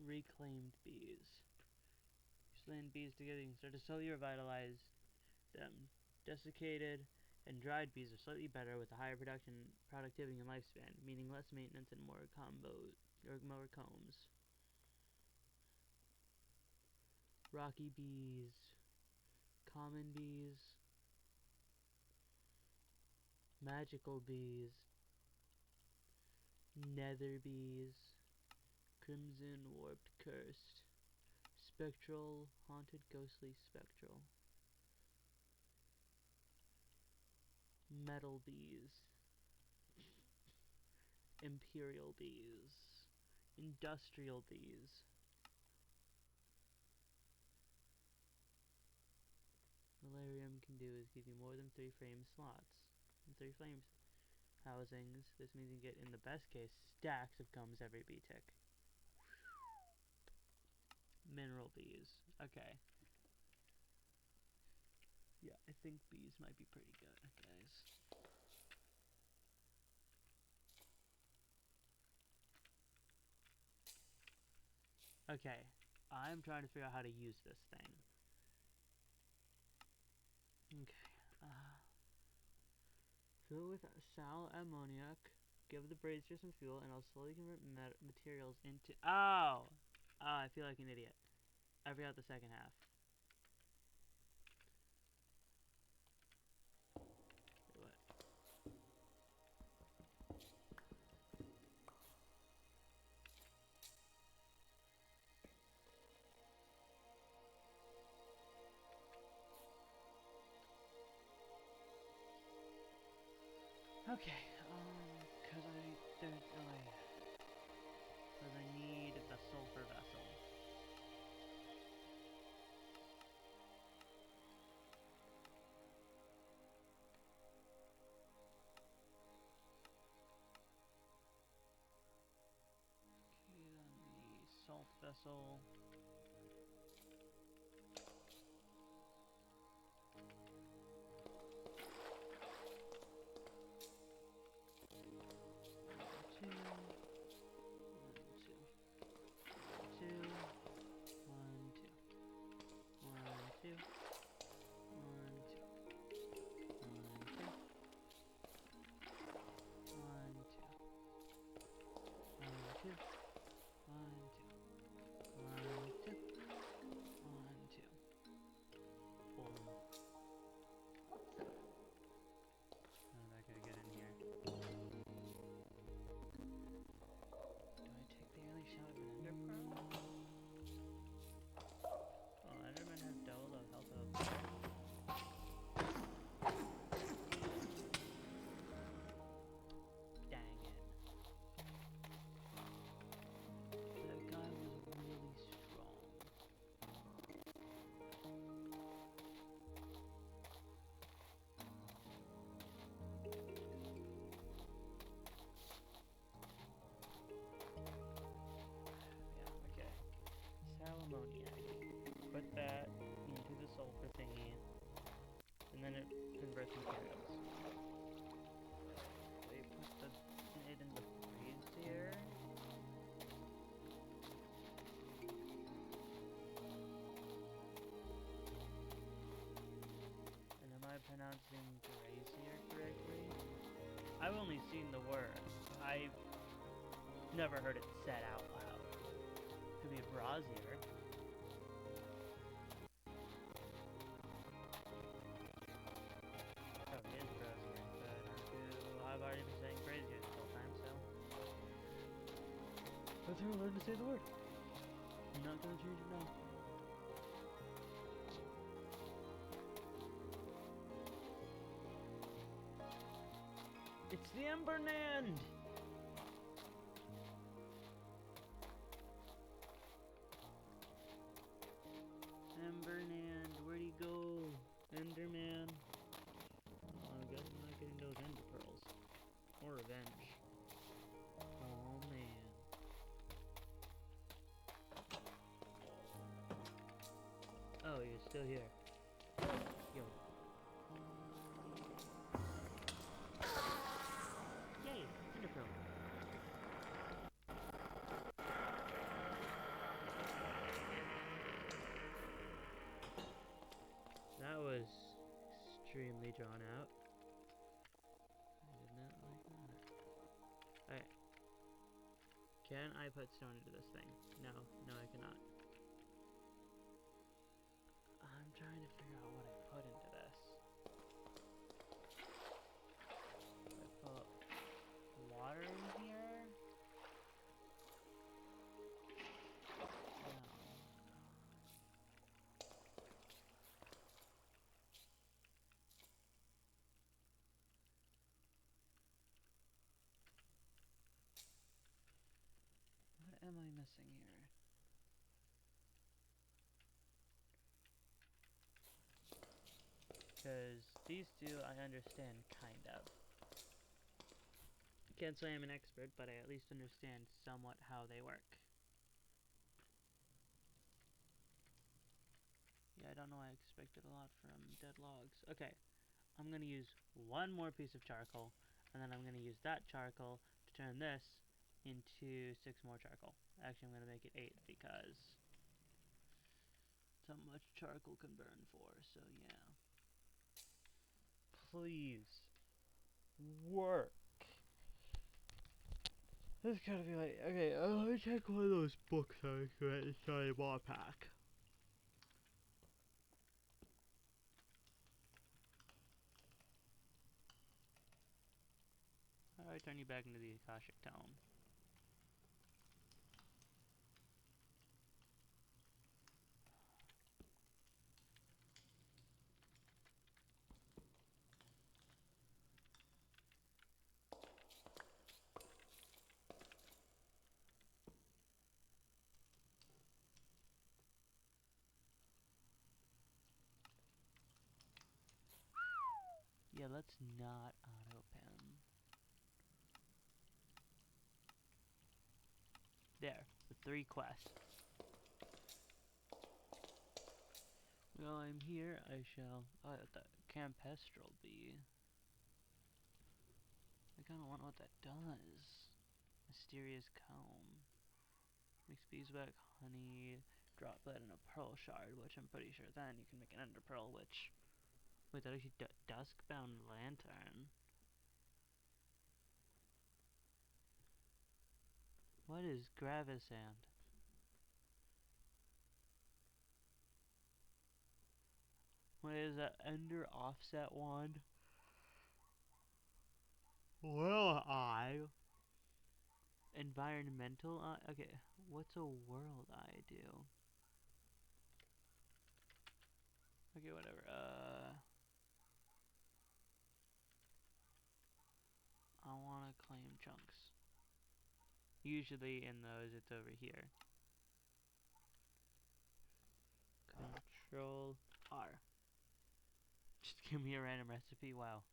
[SPEAKER 1] Reclaimed bees. Slain bees together can start to slowly revitalize them. Desiccated and dried bees are slightly better with a higher productivity, and lifespan, meaning less maintenance and more combs. Rocky bees, common bees, magical bees, nether bees, crimson warped cursed, spectral, haunted, ghostly, spectral. Metal bees, imperial bees, industrial bees. Valerium can do is give you more than 3 frame slots and 3 flames housings. This means you get, in the best case, stacks of gums every bee tick. Mineral bees. Okay. Yeah, I think bees might be pretty good, guys. Okay, I'm trying to figure out how to use this thing. Okay, fill with sal ammoniac, give the brazier some fuel, and I'll slowly convert materials into... Oh! Oh, I feel like an idiot. I forgot the second half. Wait, what? Okay, cause I need the sulfur vessel. Okay, then the salt vessel. rare materials. We put it in the brazier. And am I pronouncing brazier correctly? I've only seen the word. I've never heard it said out loud. Could be brazier. Probably is brazier, but I've already been saying brazier this whole time, so let's learn to say the word. I'm not gonna change it now. It's the Embernand! Embernand, where'd he go? Enderman. Oh, I guess I'm not getting those ender pearls. Or revenge. Oh man. Oh, you're still here. Yo. Yay! Ender pearl. That was extremely drawn out. I did not like that. Alright. Can I put stone into this thing? No, no I cannot. I'm trying to figure out what I put into this. I put water in here? No. What am I missing here? Because these two I understand, kind of. I can't say I'm an expert, but I at least understand somewhat how they work. Yeah, I don't know why I expected a lot from dead logs. Okay, I'm going to use one more piece of charcoal, and then I'm going to use that charcoal to turn this into 6 more charcoal. Actually, I'm going to make it 8 because that's how much charcoal can burn for, so yeah. Please. Work. This gotta be like, okay, let me check one of those books I read inside the mod pack. How do I turn you back into the Akashic Tome? Yeah, let's not auto-pen. There, the 3 quests. While I'm here, I shall... Oh, the Campestral Bee. I kinda wonder what that does. Mysterious Comb. Makes beeswax, honey, droplet, and a pearl shard, which I'm pretty sure then you can make an ender pearl, which... Wait, that actually Duskbound Lantern. What is Gravisand? What is that? Ender Offset Wand? Well, Environmental Eye? Okay, what's a World Eye do? Okay, whatever. I wanna claim chunks. Usually in those, it's over here. Control R. Just give me a random recipe, wow.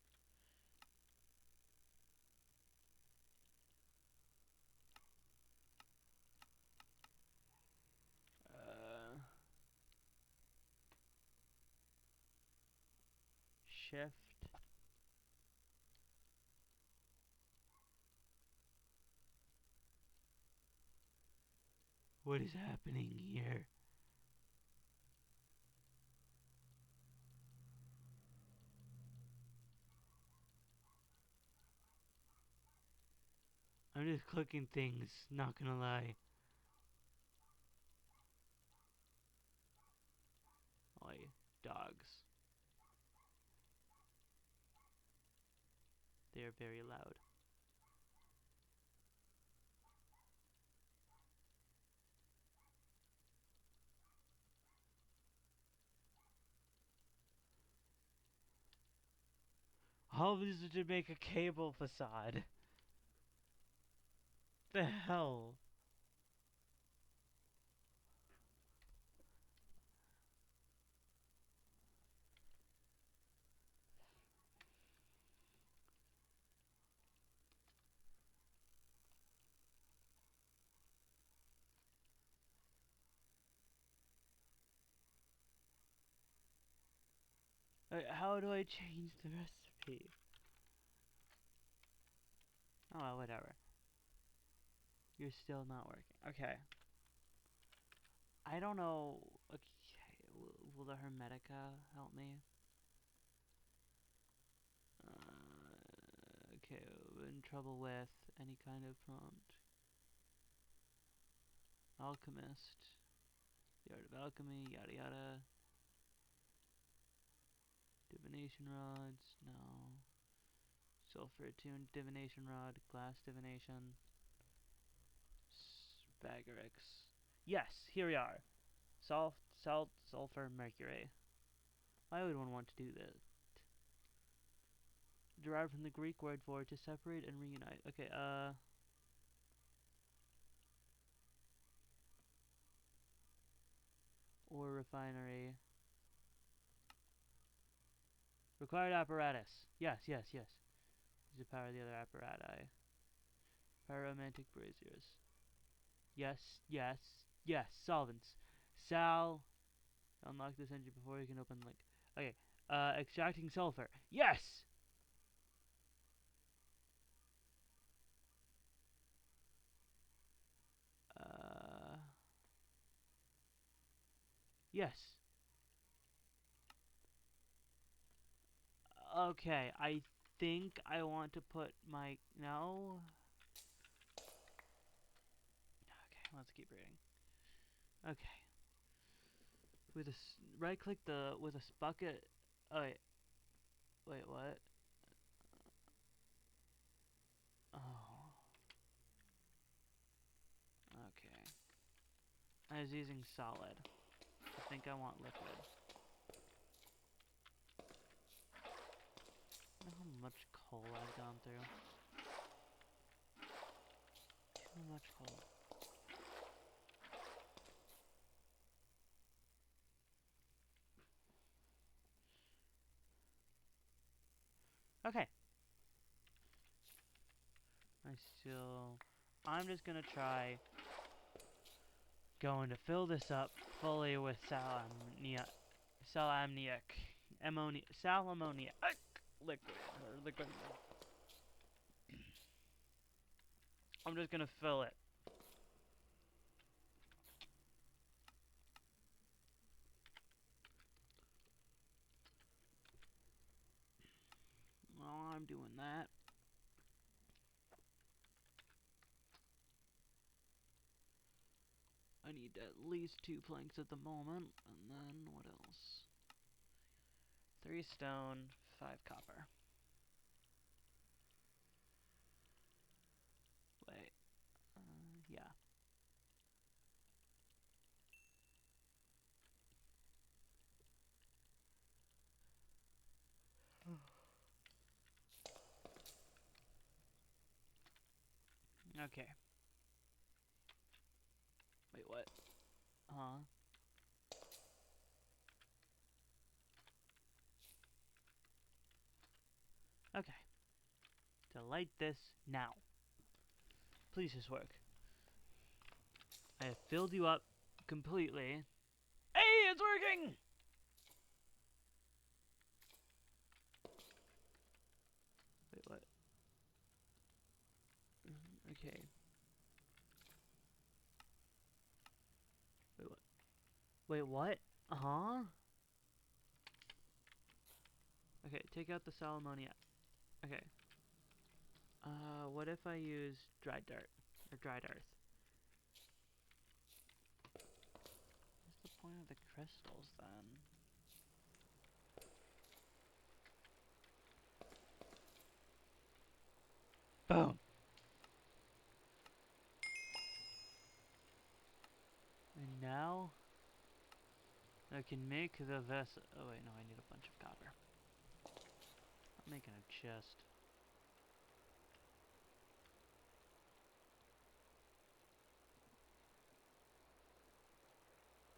[SPEAKER 1] Shift What is happening here? I'm just clicking things, not gonna lie. Oi, dogs. They are very loud. All of this is to make a cable facade. The hell? How do I change the recipe? Oh, well, whatever. You're still not working. Okay. I don't know. Okay, will the Hermetica help me? Okay, in trouble with any kind of prompt. Alchemist. The art of alchemy, yada yada. Divination rods, no. Sulfur attuned divination rod, glass divination. Spagarix. Yes, here we are. Salt, sulfur, mercury. Why would one want to do this? Derived from the Greek word for to separate and reunite. Okay, ore refinery. Required apparatus. Yes, yes, yes. Use the power of the other apparati. Pyromantic braziers. Yes, yes, yes. Solvents. Sal. Unlock this engine before you can open link. Okay. Extracting sulfur. Yes! Yes. Okay, I think I want to put my... No? Okay, let's keep reading. Okay. With a right click the with a bucket. Oh wait. Wait, what? Oh. Okay. I was using solid. I think I want liquid. You know how much coal I've gone through? Too much coal. Okay. I'm just gonna try going to fill this up fully with salamniac, salamoniac liquid, or liquid. I'm just gonna fill it. While I'm doing that, I need at least 2 planks at the moment, and then what else? 3 stone, 5 copper. Wait, yeah. Okay. Wait, what? Okay. To light this now. Please just work. I have filled you up completely. Hey, it's working! Wait, what? Okay. Wait, what? Huh? Okay, take out the Salomonia. Okay. What if I use dried dirt? Or dried earth? What's the point of the crystals, then? Boom! And now I can make the vessel. Oh wait, no, I need a bunch of copper. I'm making a chest.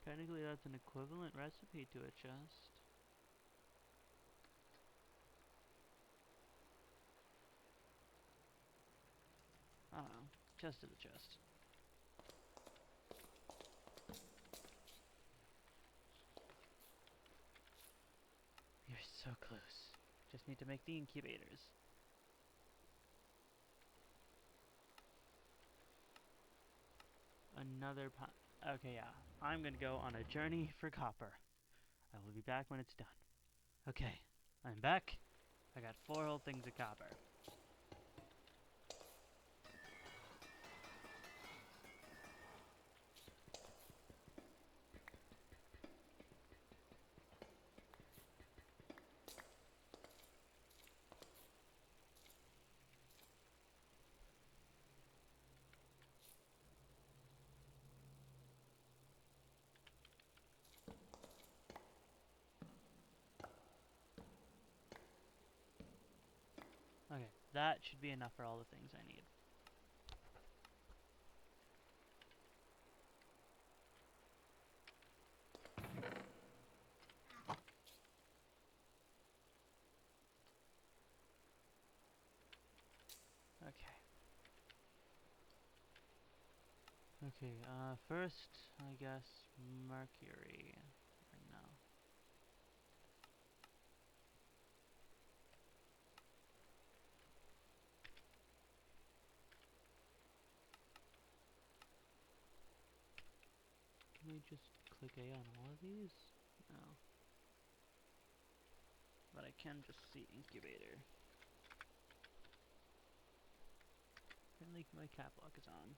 [SPEAKER 1] Technically, that's an equivalent recipe to a chest. I don't know. Chest is a chest. You're so close. Just need to make the incubators. Another pot. Okay, yeah. I'm gonna go on a journey for copper. I will be back when it's done. Okay, I'm back. I got 4 whole things of copper. Okay, that should be enough for all the things I need. Okay. Okay, first, I guess, mercury. Or no. Can we just click A on all of these? No. But I can just see incubator. Apparently my cap lock is on.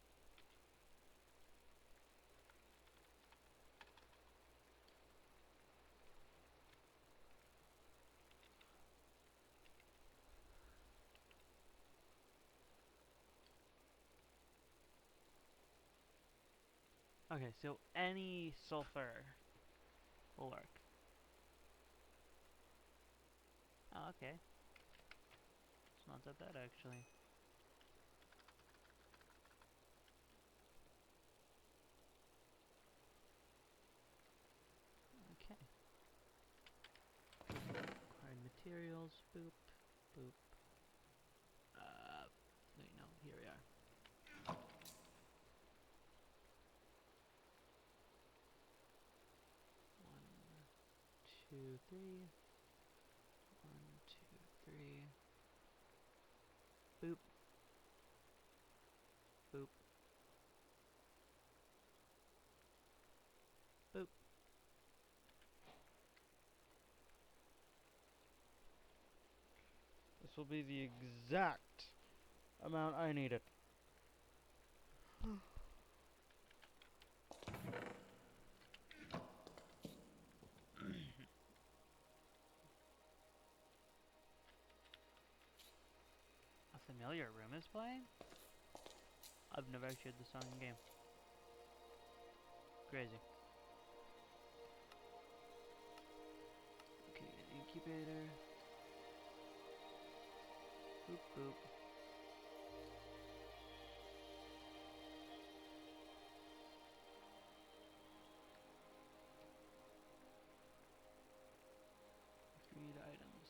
[SPEAKER 1] Okay, so any sulfur will work. Oh, okay. It's not that bad, actually. Okay. Required materials, boop, boop. Wait, no, here we are. 1, 2, 3. 1, 2, 3. Boop. Boop. Boop. This will be the exact amount I needed. A familiar room is playing? I've never actually heard the song in game. Crazy. Okay, incubator. Boop boop. Read items.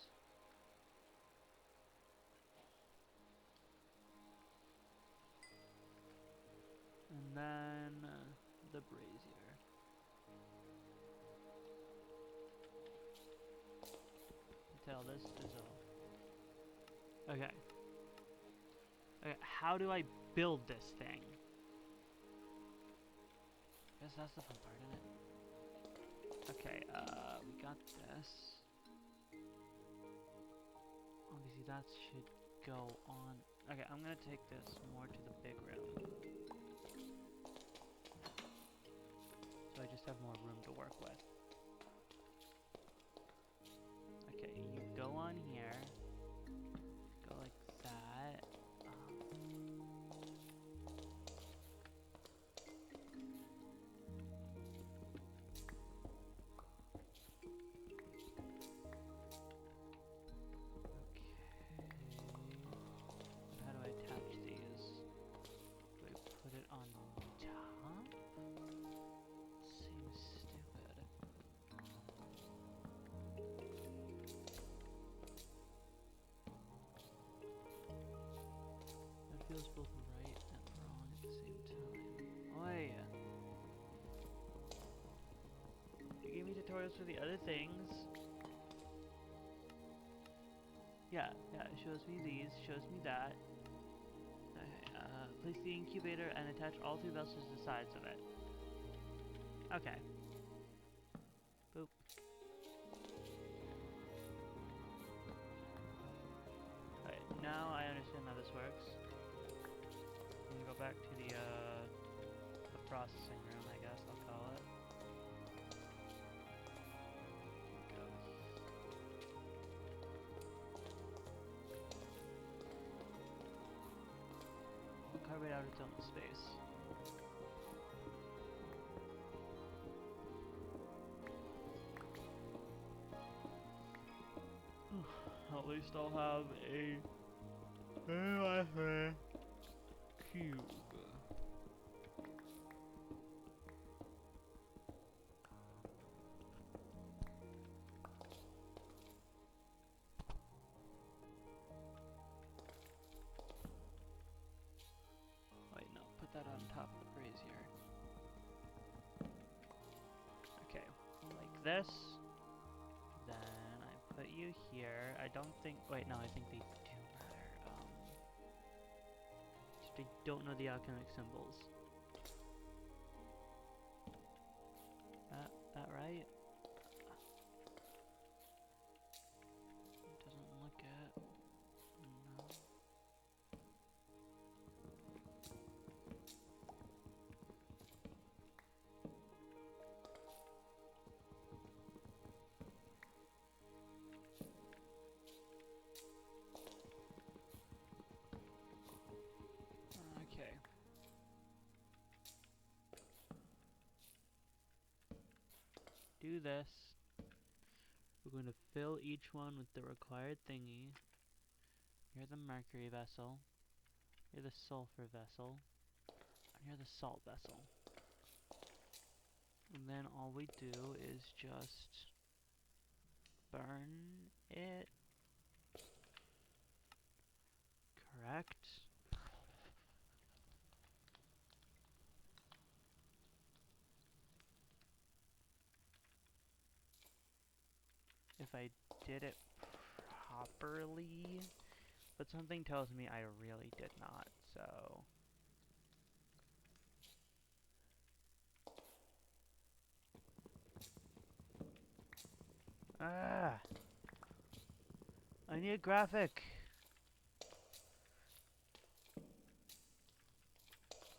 [SPEAKER 1] And then the brazier. Tell this is all. Okay. Okay, how do I build this thing? I guess that's the fun part, isn't it? Okay, we got this. Obviously that should go on. Okay, I'm gonna take this more to the big room. So I just have more room to work with. Okay, you go on here. Go like that. How do I attach these? Do I put it on top? Seems stupid. That feels both right and wrong at the same time. Oi! You gave me tutorials for the other things. Yeah, it shows me these, shows me that. Okay, place the incubator and attach all 3 vessels to the sides of it. Okay. Boop. Alright, now I understand how this works. I'm gonna go back to the processing room, I guess I'll call it. Go. We'll carve it out its own space. At least I'll have a cube. Wait, no, put that on top of the brazier. Okay, like this. Then I put you here. I don't think. Wait, no, I think they do matter. Just I don't know the alchemic symbols. That right? It doesn't look it. No. Okay. Do this. We're going to fill each one with the required thingy. You're the mercury vessel. You're the sulfur vessel. And you're the salt vessel. And then all we do is just burn it. Correct? If I did it properly, but something tells me I really did not, so... Ah! I need a graphic!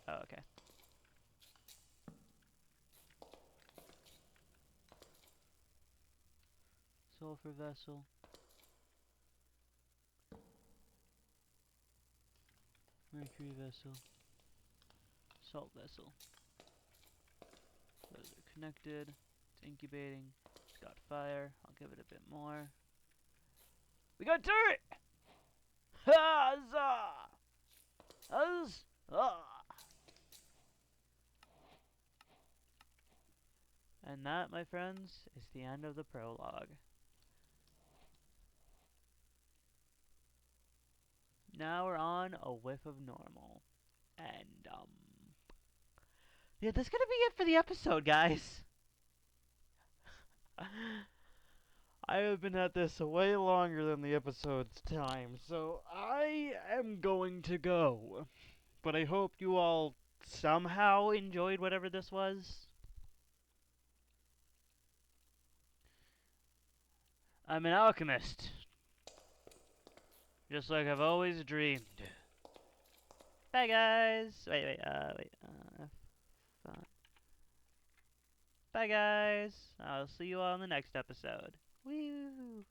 [SPEAKER 1] Oh, okay. Sulfur vessel. Mercury vessel. Salt vessel. Those are connected. It's incubating. It's got fire. I'll give it a bit more. We got dirt! Huzzah! Huzzah! And that, my friends, is the end of the prologue. Now we're on a whiff of normal. And, yeah, that's gonna be it for the episode, guys. I have been at this way longer than the episode's time, so I am going to go. But I hope you all somehow enjoyed whatever this was. I'm an alchemist. Just like I've always dreamed. Bye, guys. Wait. Bye, guys. I'll see you all in the next episode. Woo!